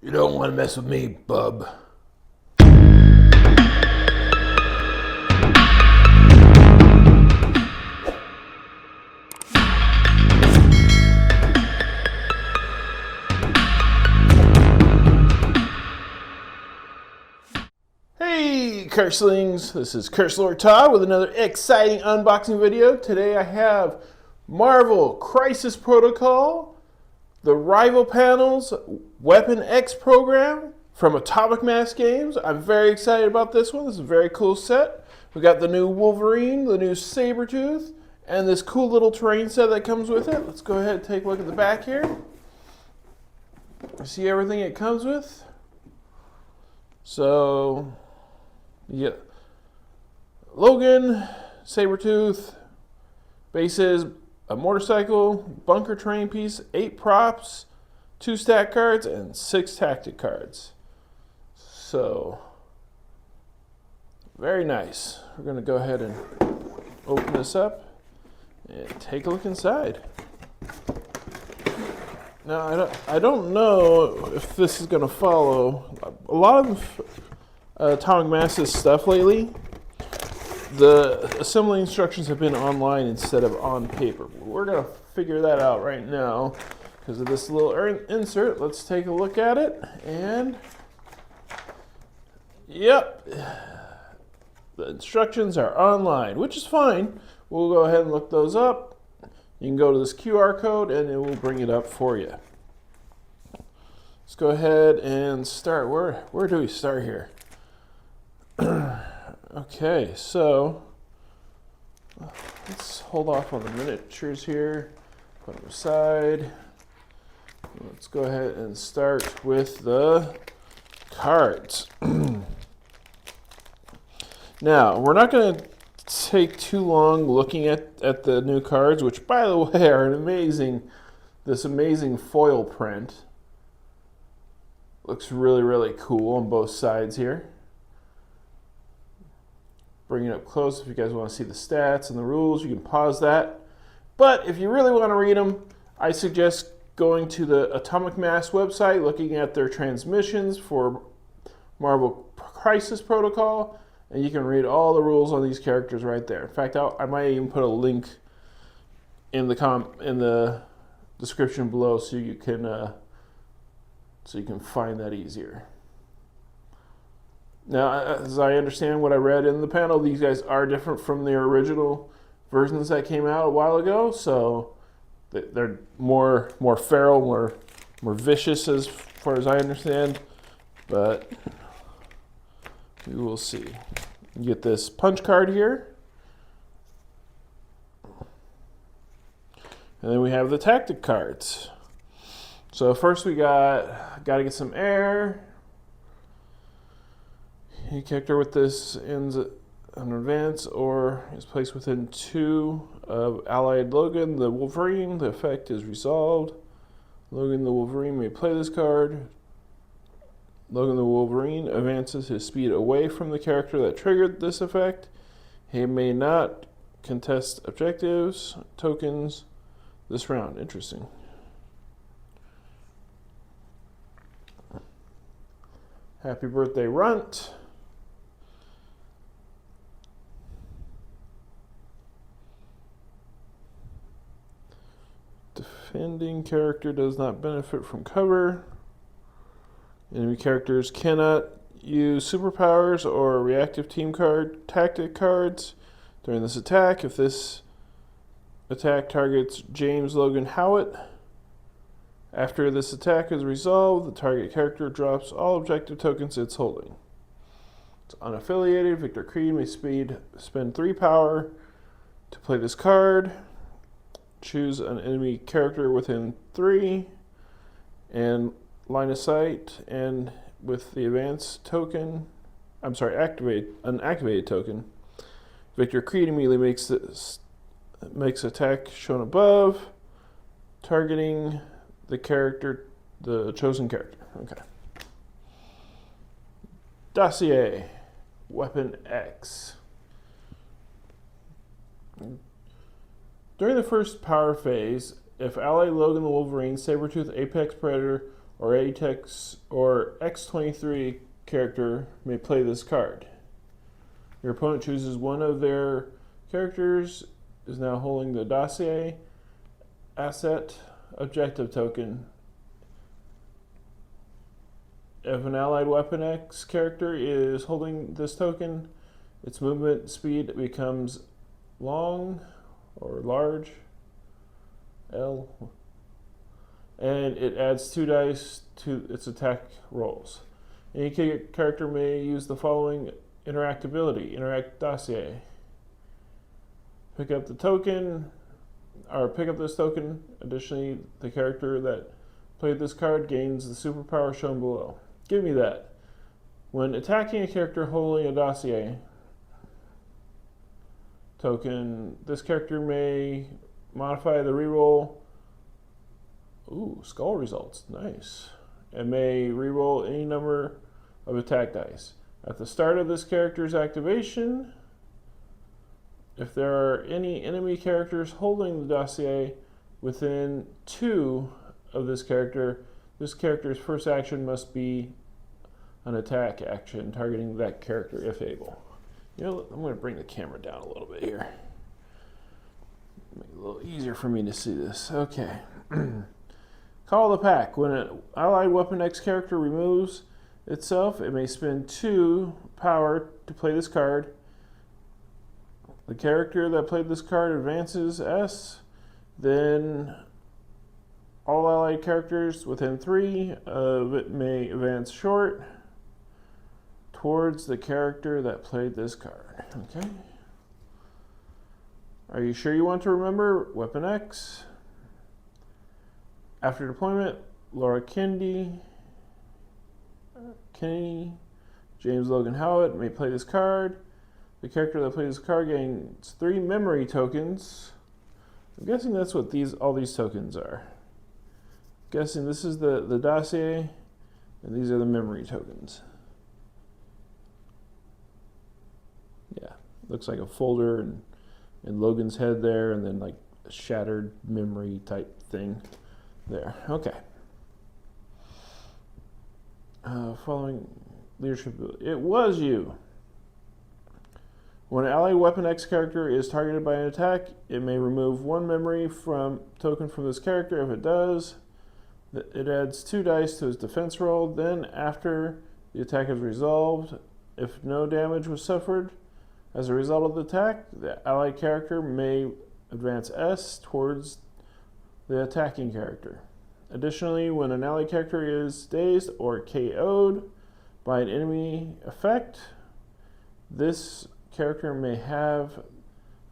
You don't want to mess with me, bub. Hey, Curselings! This is Curse Lord Todd with another exciting unboxing video. Today I have Marvel Crisis Protocol, the Rival Panels Weapon X program from Atomic Mass Games. I'm very excited about this one. This is a very cool set. We got the new Wolverine, the new Sabretooth, and this cool little terrain set that comes with it. Let's go ahead and take a look at the back here. You see everything it comes with? So, yeah, Logan, Sabretooth, bases, a motorcycle, bunker terrain piece, 8 props, 2 stack cards, and 6 tactic cards. So, very nice. We're going to go ahead and open this up and take a look inside. Now, I don't know if this is going to follow a lot of Atomic Mass's stuff lately. The assembly instructions have been online instead of on paper. We're going to figure that out right now because of this little insert. Let's take a look at it. And, yep, the instructions are online, which is fine. We'll go ahead and look those up. You can go to this QR code and it will bring it up for you. Let's go ahead and start. Where do we start here? Okay, so let's hold off on the miniatures here. Put them aside. Let's go ahead and start with the cards. Now, we're not going to take too long looking at the new cards, which, by the way, are this amazing foil print. Looks really, really cool on both sides here. Bring it up close if you guys want to see the stats and the rules. You can pause that. But if you really want to read them, I suggest going to the Atomic Mass website, looking at their transmissions for Marvel Crisis Protocol, and you can read all the rules on these characters right there. In fact, I might even put a link in the description below so you can find that easier. Now, as I understand what I read in the panel, these guys are different from their original versions that came out a while ago. So they're more feral, more vicious as far as I understand. But we will see. You get this punch card here. And then we have the tactic cards. So first we got to get some air. Any character with this ends an advance or is placed within 2 of allied Logan, the Wolverine. The effect is resolved. Logan the Wolverine may play this card. Logan the Wolverine advances his speed away from the character that triggered this effect. He may not contest objectives, tokens this round. Interesting. Happy birthday, Runt. Defending character does not benefit from cover. Enemy characters cannot use superpowers or reactive team card tactic cards during this attack. If this attack targets James Logan Howitt, after this attack is resolved, the target character drops all objective tokens it's holding. It's unaffiliated. Victor Creed may spend 3 power to play this card. Choose an enemy character within 3 and line of sight, and with the advance token, an activated token, Victor Creed immediately makes attack shown above, targeting the chosen character. Okay. Dossier, Weapon X. During the first power phase, if allied Logan the Wolverine, Sabretooth, Apex Predator, or Atex or X23 character may play this card. Your opponent chooses one of their characters is now holding the dossier asset objective token. If an allied Weapon X character is holding this token, its movement speed becomes long or large, L, and it adds 2 dice to its attack rolls. Any character may use the following interactability: interact dossier. Pick up the token, or pick up this token. Additionally, the character that played this card gains the superpower shown below. Give me that. When attacking a character holding a dossier token, this character may modify the reroll. Ooh, skull results. Nice. And may reroll any number of attack dice. At the start of this character's activation, if there are any enemy characters holding the dossier within 2 of this character's first action must be an attack action targeting that character if able. You know, I'm going to bring the camera down a little bit here. Make it a little easier for me to see this. Okay. Call the pack. When an allied Weapon X character removes itself, it may spend 2 power to play this card. The character that played this card advances S, then all allied characters within 3 of it may advance short towards the character that played this card. Okay. Are you sure you want to remember Weapon X? After deployment, Laura Kennedy, James Logan Howitt may play this card. The character that plays this card gains 3 memory tokens. I'm guessing that's what all these tokens are. I'm guessing this is the dossier, and these are the memory tokens. Yeah, looks like a folder and Logan's head there, and then like a shattered memory type thing there. Okay. Following leadership, it was you. When an allied Weapon X character is targeted by an attack, it may remove 1 memory token from this character. If it does, it adds 2 dice to its defense roll. Then, after the attack is resolved, if no damage was suffered as a result of the attack, the allied character may advance S towards the attacking character. Additionally, when an allied character is dazed or KO'd by an enemy effect, this character may have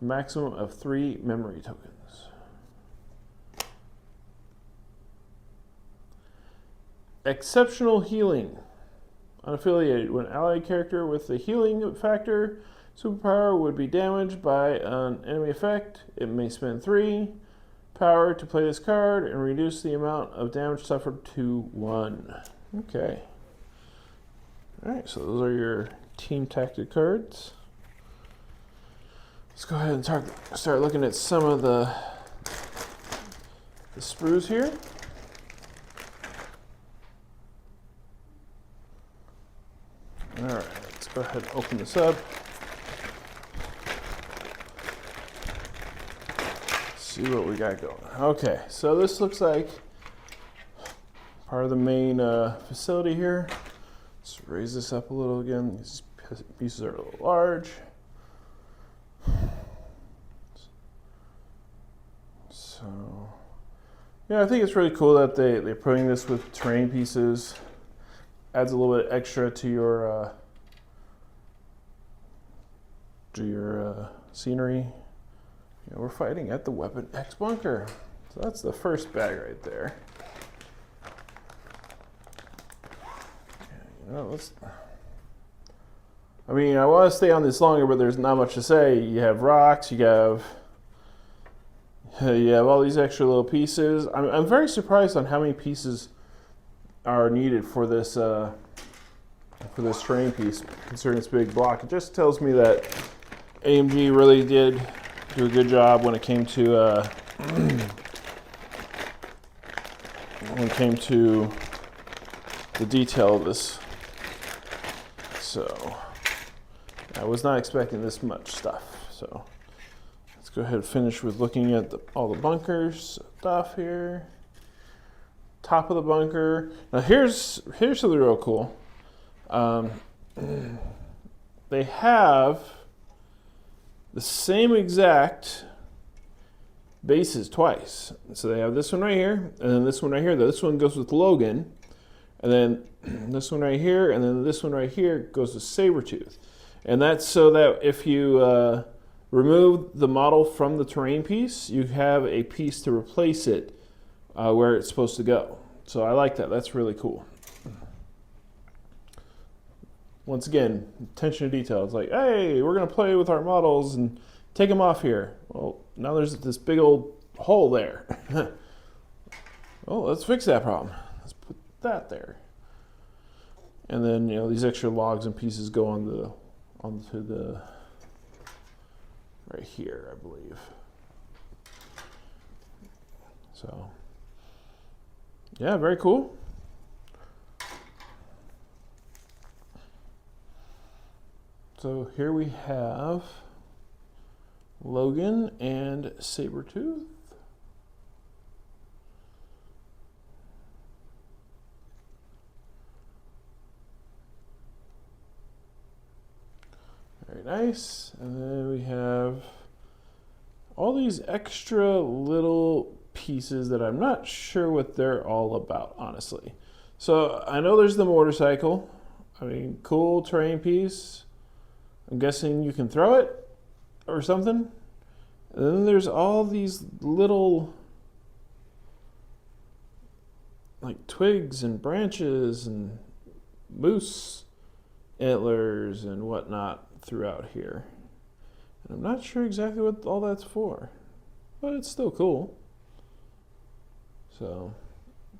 a maximum of 3 memory tokens. Exceptional healing. Unaffiliated. When an allied character with the healing factor superpower would be damaged by an enemy effect, it may spend 3 power to play this card and reduce the amount of damage suffered to 1. Okay. Alright, so those are your team tactic cards. Let's go ahead and start looking at some of the sprues here. Alright, let's go ahead and open this up. See what we got going. Okay, so this looks like part of the main facility here. Let's raise this up a little again. These pieces are a little large. So, yeah, I think it's really cool that they're putting this with terrain pieces. Adds a little bit extra to your scenery. You know, we're fighting at the Weapon X bunker. So that's the first bag right there. You know, I want to stay on this longer, but there's not much to say. You have rocks, you have all these extra little pieces. I'm very surprised on how many pieces are needed for this terrain piece, considering it's a big block. It just tells me that AMG really did do a good job when it came to the detail of this. So I was not expecting this much stuff. So let's go ahead and finish with looking at all the bunkers stuff here. Top of the bunker. Now here's something real cool. They have the same exact bases twice. So they have this one right here, and then this one right here. This one goes with Logan, and then this one right here, and then this one right here goes with Sabretooth. And that's so that if you remove the model from the terrain piece, you have a piece to replace it where it's supposed to go. So I like that. That's really cool. Once again, attention to detail. It's like, hey, we're going to play with our models and take them off here. Well, now there's this big old hole there. Well, let's fix that problem. Let's put that there. And then, you know, these extra logs and pieces go onto the right here, I believe. So, yeah, very cool. So here we have Logan and Sabretooth. Very nice. And then we have all these extra little pieces that I'm not sure what they're all about, honestly. So I know there's the motorcycle. I mean, cool terrain piece. I'm guessing you can throw it or something. And then there's all these little like twigs and branches and moose antlers and whatnot throughout here. And I'm not sure exactly what all that's for, but it's still cool. So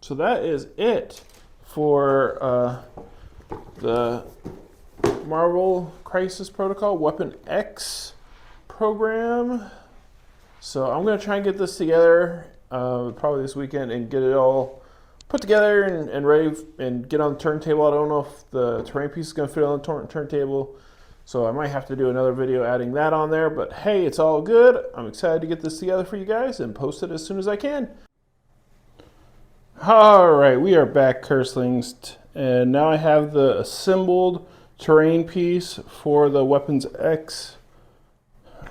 that is it for the Marvel Crisis Protocol Weapon X program. So I'm going to try and get this together probably this weekend and get it all put together and ready and get on the turntable. I don't know if the terrain piece is going to fit on the turntable, so I might have to do another video adding that on there. But hey, it's all good. I'm excited to get this together for you guys and post it as soon as I can. Alright, we are back, Curselings, and now I have the assembled terrain piece for the Weapons X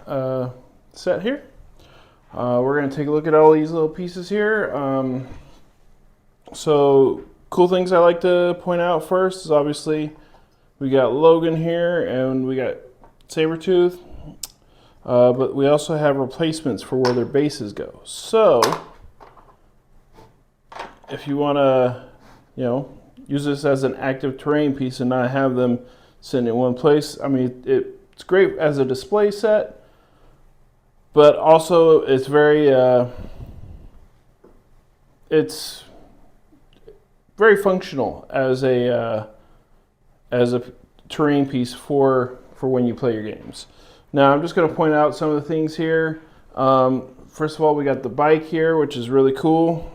set here. We're going to take a look at all these little pieces here. So cool things I like to point out first is obviously we got Logan here and we got Sabretooth, but we also have replacements for where their bases go. So if you want to, you know, use this as an active terrain piece and not have them sitting in one place, I mean, it's great as a display set, but also it's very functional as a terrain piece for when you play your games. Now I'm just going to point out some of the things here. First of all, we got the bike here, which is really cool.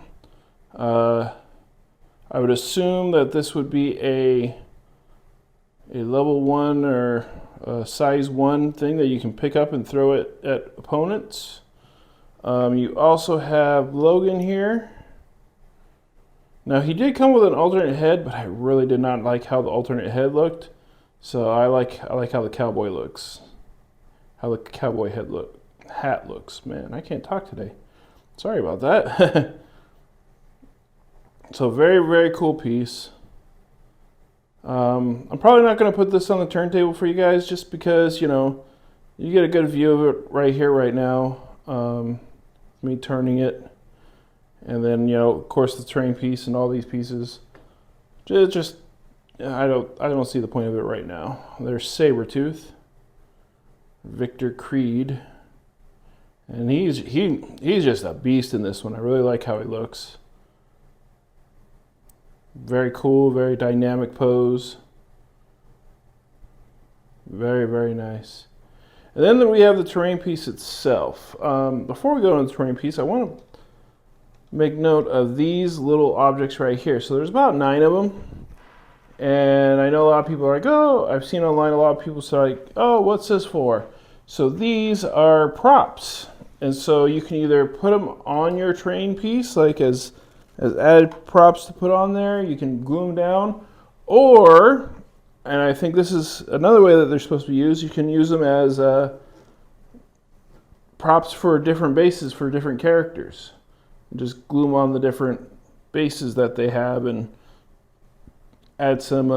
I would assume that this would be a level 1 or a size 1 thing that you can pick up and throw it at opponents. You also have Logan here. Now he did come with an alternate head, but I really did not like how the alternate head looked. So I like how the cowboy looks. How the cowboy hat looks. Man, I can't talk today. Sorry about that. So very, very cool piece. I'm probably not going to put this on the turntable for you guys just because, you know, you get a good view of it right here, right now. Me turning it. And then, you know, of course, the terrain piece and all these pieces. Just I don't see the point of it right now. There's Sabretooth, Victor Creed, and he's just a beast in this one. I really like how he looks. Very cool, very dynamic pose. Very, very nice. And then we have the terrain piece itself. Before we go on the terrain piece, I want to make note of these little objects right here. So there's about 9 of them. And I know a lot of people are like, oh, I've seen online a lot of people say like, oh, what's this for? So these are props. And so you can either put them on your train piece, like as added props to put on there. You can glue them down. Or, and I think this is another way that they're supposed to be used, you can use them as props for different bases for different characters. And just glue them on the different bases that they have and add some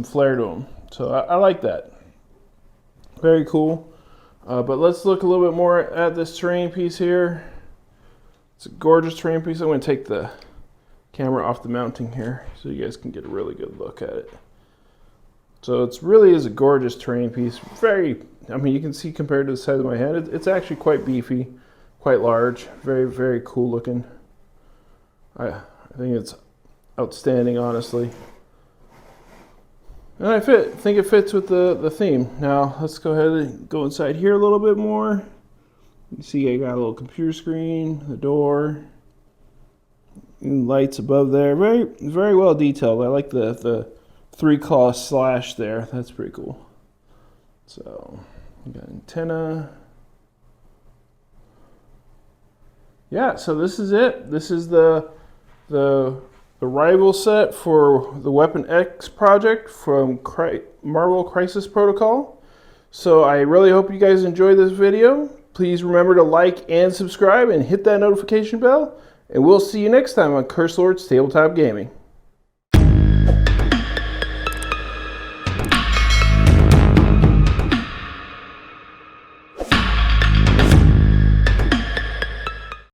flair to them. So I like that. Very cool. But let's look a little bit more at this terrain piece here. It's a gorgeous terrain piece. I'm going to take the camera off the mounting here so you guys can get a really good look at it. So it really is a gorgeous terrain piece. Very, I mean, you can see compared to the size of my hand, it's actually quite beefy, quite large, very, very cool looking. I think it's outstanding, honestly. And I think it fits with the theme. Now let's go ahead and go inside here a little bit more. You see I got a little computer screen, the door, and lights above there. Very, very well detailed. I like the 3-claw slash there. That's pretty cool. So you got antenna. Yeah, so this is it. This is the rival set for the Weapon X project from Marvel Crisis Protocol. So I really hope you guys enjoyed this video. Please remember to like and subscribe and hit that notification bell. And we'll see you next time on Curse Lords Tabletop Gaming.